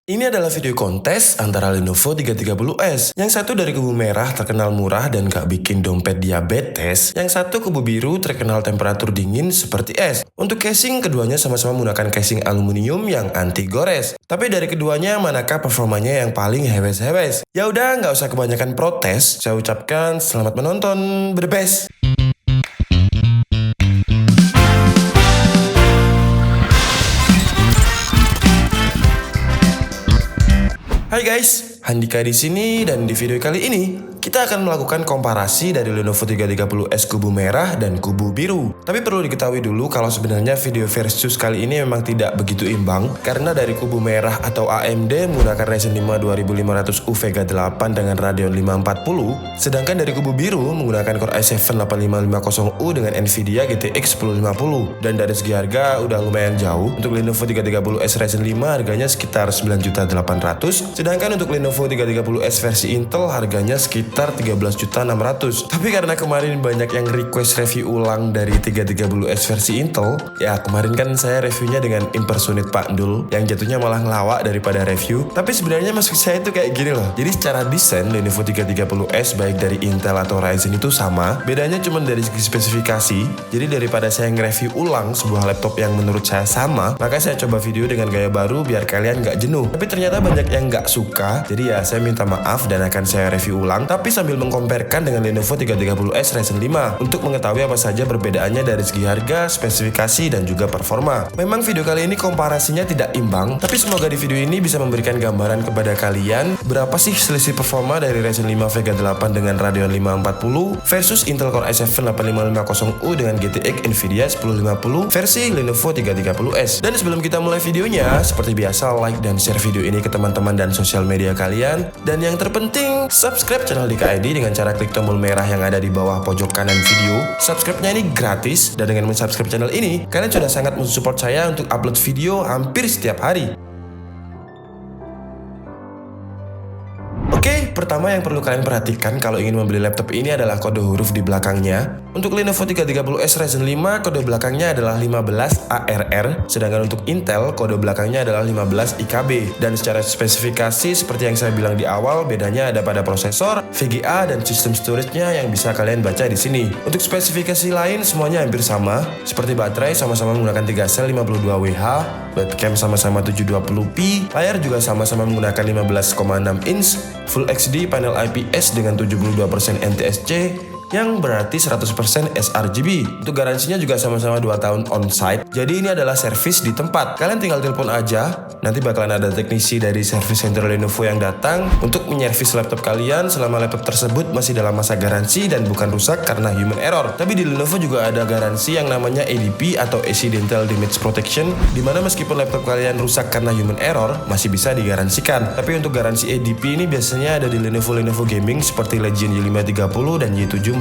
Ini adalah video kontes antara Lenovo 330S. Yang satu dari kubu merah terkenal murah dan gak bikin dompet diabetes. Yang satu kubu biru terkenal temperatur dingin seperti es. Untuk casing, keduanya sama-sama menggunakan casing aluminium yang anti gores. Tapi dari keduanya, manakah performanya yang paling hewes-hewes? Ya udah, nggak usah kebanyakan protes. Saya ucapkan selamat menonton, the best. Hai guys, Handika di sini dan di video kali ini kita akan melakukan komparasi dari Lenovo 330S kubu merah dan kubu biru. Tapi perlu diketahui dulu kalau sebenarnya video versus kali ini memang tidak begitu imbang karena dari kubu merah atau AMD menggunakan Ryzen 5 2500U Vega 8 dengan Radeon 540, sedangkan dari kubu biru menggunakan Core i7 8550U dengan Nvidia GTX 1050. Dan dari segi harga udah lumayan jauh. Untuk Lenovo 330S Ryzen 5 harganya sekitar 9.800.000, sedangkan untuk Lenovo 330S versi Intel harganya sekitar 13.600.000. Tapi karena kemarin banyak yang request review ulang dari 330S versi Intel, ya kemarin kan saya reviewnya dengan impersonate Pak Dul yang jatuhnya malah ngelawak daripada review. Tapi sebenarnya maksud saya itu kayak gini loh. Jadi secara desain Lenovo 330S baik dari Intel atau Ryzen itu sama, bedanya cuma dari segi spesifikasi. Jadi daripada saya nge-review ulang sebuah laptop yang menurut saya sama, maka saya coba video dengan gaya baru biar kalian gak jenuh. Tapi ternyata banyak yang gak suka, jadi ya saya minta maaf dan akan saya review ulang, tapi sambil mengkomparkan dengan Lenovo 330S Ryzen 5 untuk mengetahui apa saja perbedaannya dari segi harga, spesifikasi, dan juga performa. Memang video kali ini komparasinya tidak imbang, tapi semoga di video ini bisa memberikan gambaran kepada kalian berapa sih selisih performa dari Ryzen 5 Vega 8 dengan Radeon 540 versus Intel Core i7 8550U dengan GTX Nvidia 1050 versi Lenovo 330S. Dan sebelum kita mulai videonya, seperti biasa like dan share video ini ke teman-teman dan sosial media kalian. Dan yang terpenting, subscribe channel Dika ID dengan cara klik tombol merah yang ada di bawah pojok kanan video. Subscribe-nya ini gratis, dan dengan mensubscribe channel ini, kalian sudah sangat mensupport saya untuk upload video hampir setiap hari. Oke, pertama yang perlu kalian perhatikan kalau ingin membeli laptop ini adalah kode huruf di belakangnya. Untuk Lenovo 330S Ryzen 5, kode belakangnya adalah 15ARR, sedangkan untuk Intel, kode belakangnya adalah 15IKB. Dan secara spesifikasi, seperti yang saya bilang di awal, bedanya ada pada prosesor, VGA, dan sistem storage-nya yang bisa kalian baca di sini. Untuk spesifikasi lain, semuanya hampir sama, seperti baterai sama-sama menggunakan 3 sel 52WH, webcam sama-sama 720p, layar juga sama-sama menggunakan 15,6 inch, Full HD panel IPS dengan 72% NTSC, yang berarti 100% sRGB. Untuk garansinya juga sama-sama 2 tahun on-site. Jadi ini adalah servis di tempat. Kalian tinggal telepon aja, nanti bakalan ada teknisi dari service center Lenovo yang datang untuk menyervis laptop kalian selama laptop tersebut masih dalam masa garansi dan bukan rusak karena human error. Tapi di Lenovo juga ada garansi yang namanya ADP atau Accidental Damage Protection, dimana meskipun laptop kalian rusak karena human error, masih bisa digaransikan. Tapi untuk garansi ADP ini biasanya ada di Lenovo Gaming seperti Legion Y530 dan Y740.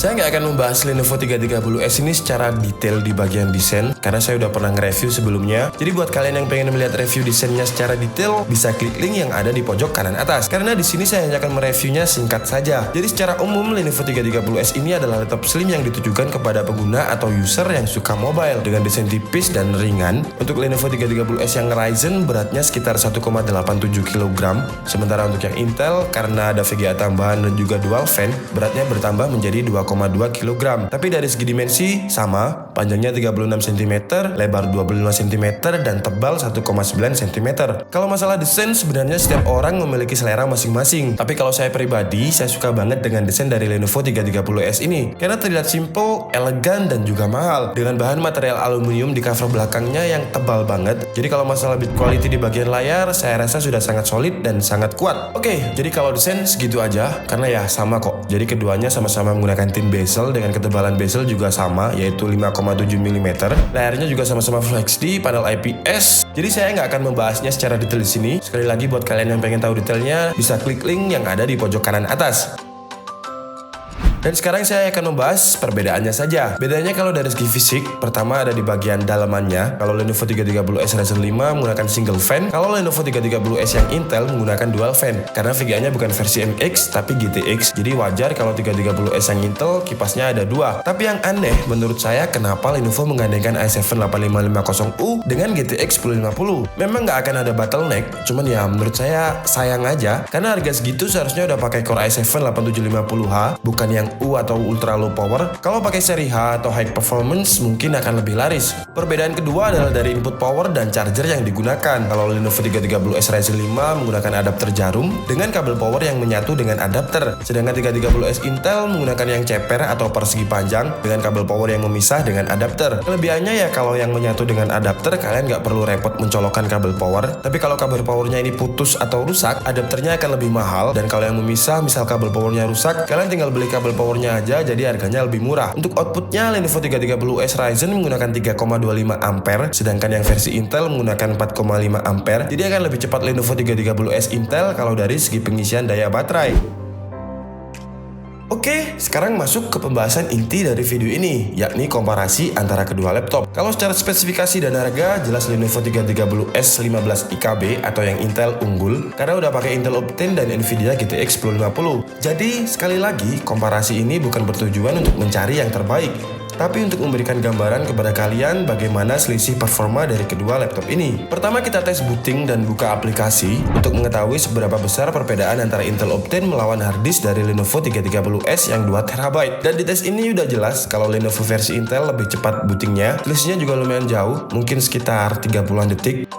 Saya nggak akan membahas Lenovo 330S ini secara detail di bagian desain karena saya udah pernah nge-review sebelumnya. Jadi buat kalian yang pengen melihat review desainnya secara detail, bisa klik link yang ada di pojok kanan atas. Karena di sini saya hanya akan mereviewnya singkat saja. Jadi secara umum Lenovo 330S ini adalah laptop slim yang ditujukan kepada pengguna atau user yang suka mobile dengan desain tipis dan ringan. Untuk Lenovo 330S yang Ryzen beratnya sekitar 1,87 kg, sementara untuk yang Intel karena ada VGA tambahan dan juga dual fan, beratnya bertambah menjadi 2,2 kg. Tapi dari segi dimensi sama, panjangnya 36 cm, lebar 25 cm, dan tebal 1,9 cm. Kalau masalah desain sebenarnya setiap orang memiliki selera masing-masing. Tapi kalau saya pribadi, saya suka banget dengan desain dari Lenovo 330S ini karena terlihat simple, elegan, dan juga mahal dengan bahan material aluminium di cover belakangnya yang tebal banget. Jadi kalau masalah build quality di bagian layar, saya rasa sudah sangat solid dan sangat kuat. Oke, jadi kalau desain segitu aja karena ya sama kok. Jadi keduanya sama-sama menggunakan tin bezel dengan ketebalan bezel juga sama, yaitu 5,7 mm. Layarnya juga sama-sama Full HD, panel IPS. Jadi saya nggak akan membahasnya secara detail di sini. Sekali lagi buat kalian yang pengen tahu detailnya, bisa klik link yang ada di pojok kanan atas. Dan sekarang saya akan membahas perbedaannya saja. Bedanya kalau dari segi fisik, pertama ada di bagian dalamannya. Kalau Lenovo 330S Ryzen 5 menggunakan single fan, kalau Lenovo 330S yang Intel menggunakan dual fan. Karena VGA-nya bukan versi MX tapi GTX, jadi wajar kalau 330S yang Intel kipasnya ada dua. Tapi yang aneh menurut saya, kenapa Lenovo menggandengkan i7 8550U dengan GTX 1050? Memang nggak akan ada bottleneck, cuman ya menurut saya sayang aja, karena harga segitu seharusnya udah pakai Core i7 8750H, bukan yang U atau ultra low power. Kalau pakai seri H atau high performance mungkin akan lebih laris. Perbedaan kedua adalah dari input power dan charger yang digunakan. Kalau Lenovo 330S Ryzen 5 menggunakan adapter jarum dengan kabel power yang menyatu dengan adapter, sedangkan 330S Intel menggunakan yang ceper atau persegi panjang dengan kabel power yang memisah dengan adapter. Kelebihannya ya kalau yang menyatu dengan adapter kalian nggak perlu repot mencolokkan kabel power, tapi kalau kabel powernya ini putus atau rusak, adapternya akan lebih mahal. Dan kalau yang memisah, misal kabel powernya rusak, kalian tinggal beli kabel powernya aja, jadi harganya lebih murah. Untuk outputnya, Lenovo 330S Ryzen menggunakan 3,25 ampere, sedangkan yang versi Intel menggunakan 4,5 ampere. Jadi akan lebih cepat Lenovo 330S Intel kalau dari segi pengisian daya baterai. Oke, sekarang masuk ke pembahasan inti dari video ini, yakni komparasi antara kedua laptop. Kalau secara spesifikasi dan harga, jelas Lenovo 330S 15IKB atau yang Intel unggul, karena udah pakai Intel Optane dan Nvidia GTX 1050. Jadi, sekali lagi, komparasi ini bukan bertujuan untuk mencari yang terbaik, tapi untuk memberikan gambaran kepada kalian bagaimana selisih performa dari kedua laptop ini. Pertama kita tes booting dan buka aplikasi untuk mengetahui seberapa besar perbedaan antara Intel Optane melawan harddisk dari Lenovo 330S yang 2TB. Dan di tes ini udah jelas kalau Lenovo versi Intel lebih cepat bootingnya. Selisihnya juga lumayan jauh, mungkin sekitar 30-an detik.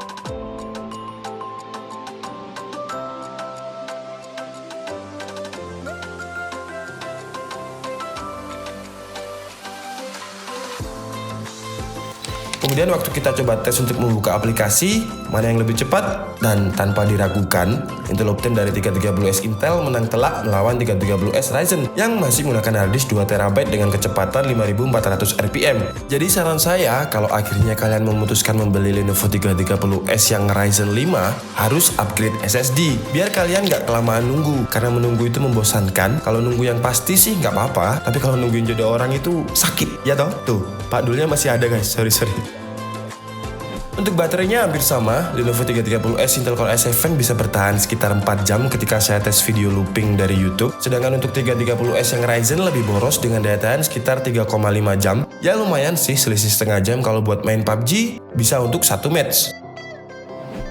Kemudian waktu kita coba tes untuk membuka aplikasi, mana yang lebih cepat, dan tanpa diragukan, Intel Optane dari 330S Intel menang telak melawan 330S Ryzen yang masih menggunakan harddisk 2TB dengan kecepatan 5400 RPM. Jadi saran saya, kalau akhirnya kalian memutuskan membeli Lenovo 330S yang Ryzen 5, harus upgrade SSD, biar kalian nggak kelamaan nunggu, karena menunggu itu membosankan. Kalau nunggu yang pasti sih nggak apa-apa, tapi kalau nungguin jodoh orang itu sakit, ya toh? Tuh, Pak Dulnya masih ada guys, sorry. Untuk baterainya hampir sama, Lenovo 330S Intel Core i7 bisa bertahan sekitar 4 jam ketika saya tes video looping dari YouTube. Sedangkan untuk 330S yang Ryzen lebih boros dengan daya tahan sekitar 3,5 jam. Ya lumayan sih, selisih setengah jam kalau buat main PUBG, bisa untuk 1 match.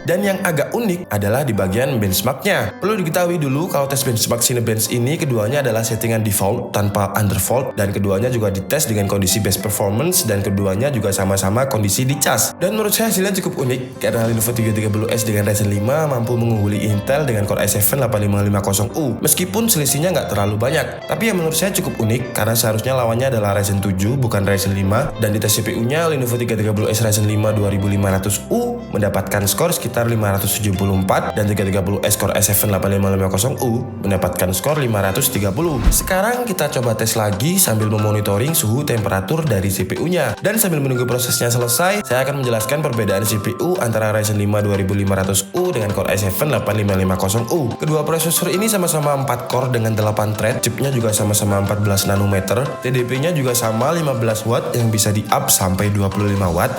Dan yang agak unik adalah di bagian benchmarknya. Perlu diketahui dulu kalau tes benchmark Cinebench ini keduanya adalah settingan default tanpa undervolt, dan keduanya juga dites dengan kondisi best performance, dan keduanya juga sama-sama kondisi dicas. Dan menurut saya hasilnya cukup unik karena Lenovo 330S dengan Ryzen 5 mampu mengungguli Intel dengan Core i7 8550U. Meskipun selisihnya nggak terlalu banyak, tapi yang menurut saya cukup unik karena seharusnya lawannya adalah Ryzen 7 bukan Ryzen 5, dan di tes CPU-nya Lenovo 330S Ryzen 5 2500U mendapatkan skor sekitar 574, dan 330S Core i7 8550U mendapatkan skor 530. Sekarang kita coba tes lagi sambil memonitoring suhu temperatur dari CPU-nya. Dan sambil menunggu prosesnya selesai, saya akan menjelaskan perbedaan CPU antara Ryzen 5 2500U dengan Core i7 8550U. Kedua prosesor ini sama-sama 4 core dengan 8 thread, chipnya juga sama-sama 14 nanometer, TDP-nya juga sama 15 watt yang bisa di-up sampai 25 watt.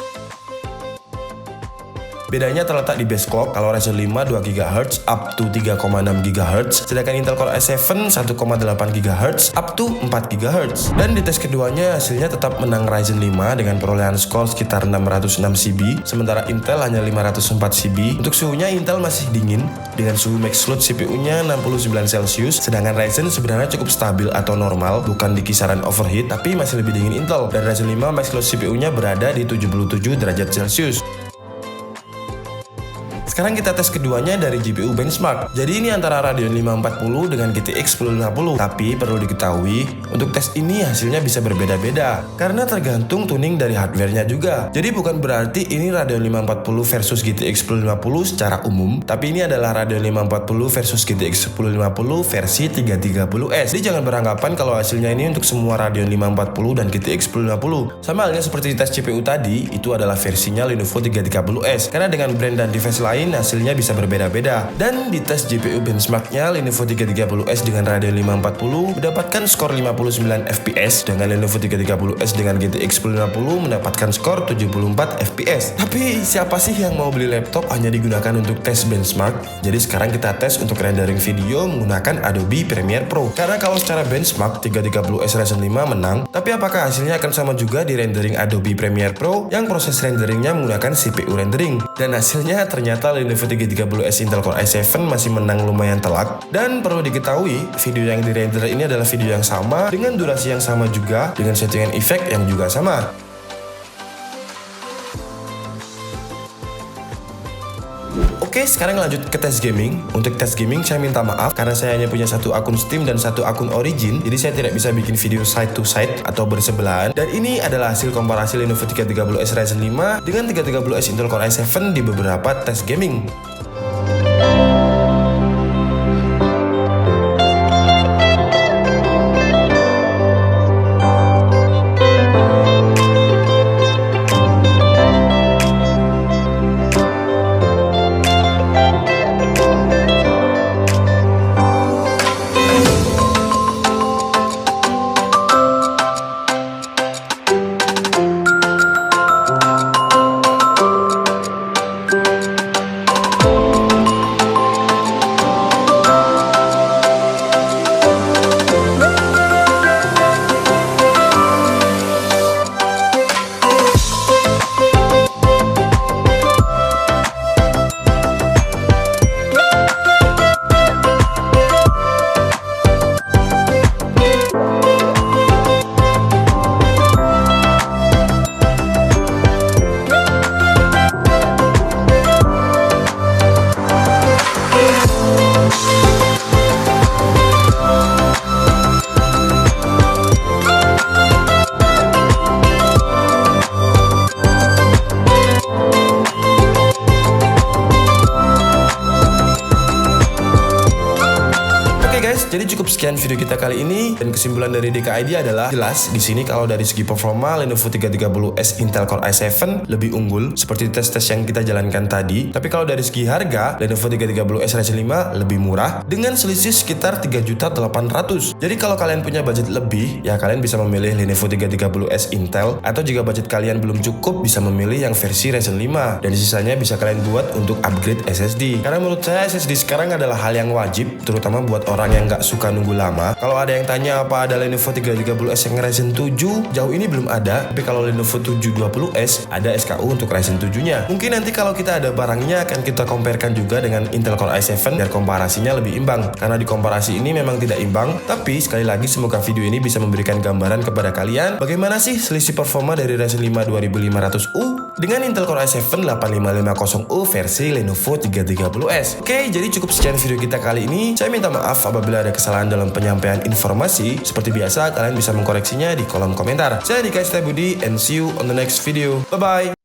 Bedanya terletak di base clock, kalau Ryzen 5 2 GHz up to 3,6 GHz, sedangkan Intel Core i7 1,8 GHz up to 4 GHz. Dan di tes keduanya hasilnya tetap menang Ryzen 5 dengan perolehan skor sekitar 606 CB, sementara Intel hanya 504 CB. Untuk suhunya Intel masih dingin dengan suhu max load CPU-nya 69 Celcius, sedangkan Ryzen sebenarnya cukup stabil atau normal, bukan di kisaran overheat, tapi masih lebih dingin Intel. Dan Ryzen 5 max load CPU-nya berada di 77 derajat Celcius. Sekarang kita tes keduanya dari GPU benchmark. Jadi ini antara Radeon 540 dengan GTX 1050. Tapi perlu diketahui, untuk tes ini hasilnya bisa berbeda-beda karena tergantung tuning dari hardware-nya juga. Jadi bukan berarti ini Radeon 540 versus GTX 1050 secara umum, tapi ini adalah Radeon 540 versus GTX 1050 versi 330S. Jadi jangan beranggapan kalau hasilnya ini untuk semua Radeon 540 dan GTX 1050. Sama halnya seperti di tes CPU tadi, itu adalah versinya Lenovo 330S. Karena dengan brand dan device lain lain hasilnya bisa berbeda-beda. Dan di tes GPU benchmarknya, Lenovo 330S dengan Radeon 540 mendapatkan skor 59 fps, dengan Lenovo 330S dengan GTX 1050 mendapatkan skor 74 fps. Tapi siapa sih yang mau beli laptop hanya digunakan untuk tes benchmark? Jadi sekarang kita tes untuk rendering video menggunakan Adobe Premiere Pro. Karena kalau secara benchmark 330S Ryzen 5 menang, tapi apakah hasilnya akan sama juga di rendering Adobe Premiere Pro yang proses renderingnya menggunakan CPU rendering? Dan hasilnya ternyata Lenovo 330S Intel Core i7 masih menang lumayan telak. Dan perlu diketahui, video yang dirender ini adalah video yang sama dengan durasi yang sama juga, dengan settingan efek yang juga sama. Oke, sekarang lanjut ke tes gaming. Untuk tes gaming saya minta maaf karena saya hanya punya satu akun Steam dan satu akun Origin, jadi saya tidak bisa bikin video side to side atau bersebelahan. Dan ini adalah hasil komparasi Lenovo 330S Ryzen 5 dengan 330S Intel Core i7 di beberapa tes gaming. Jadi cukup sekian video kita kali ini, dan kesimpulan dari DKID adalah jelas di sini kalau dari segi performa Lenovo 330S Intel Core i7 lebih unggul seperti tes-tes yang kita jalankan tadi. Tapi kalau dari segi harga, Lenovo 330S Ryzen 5 lebih murah dengan selisih sekitar 3.800.000. Jadi kalau kalian punya budget lebih, ya kalian bisa memilih Lenovo 330S Intel, atau jika budget kalian belum cukup bisa memilih yang versi Ryzen 5 dan sisanya bisa kalian buat untuk upgrade SSD. Karena menurut saya SSD sekarang adalah hal yang wajib, terutama buat orang yang nggak suka nunggu lama. Kalau ada yang tanya apa ada Lenovo 330S yang Ryzen 7, jauh ini belum ada. Tapi kalau Lenovo 720S ada SKU untuk Ryzen 7-nya. Mungkin nanti kalau kita ada barangnya akan kita comparekan juga dengan Intel Core i7 biar komparasinya lebih imbang. Karena di komparasi ini memang tidak imbang, tapi sekali lagi semoga video ini bisa memberikan gambaran kepada kalian bagaimana sih selisih performa dari Ryzen 5 2500U dengan Intel Core i7 8550U versi Lenovo 330S. Oke, jadi cukup sekian video kita kali ini. Saya minta maaf apabila ada kesalahan dalam penyampaian informasi. Seperti biasa, kalian bisa mengkoreksinya di kolom komentar. Saya Dika Setiabudi and see you on the next video. Bye-bye.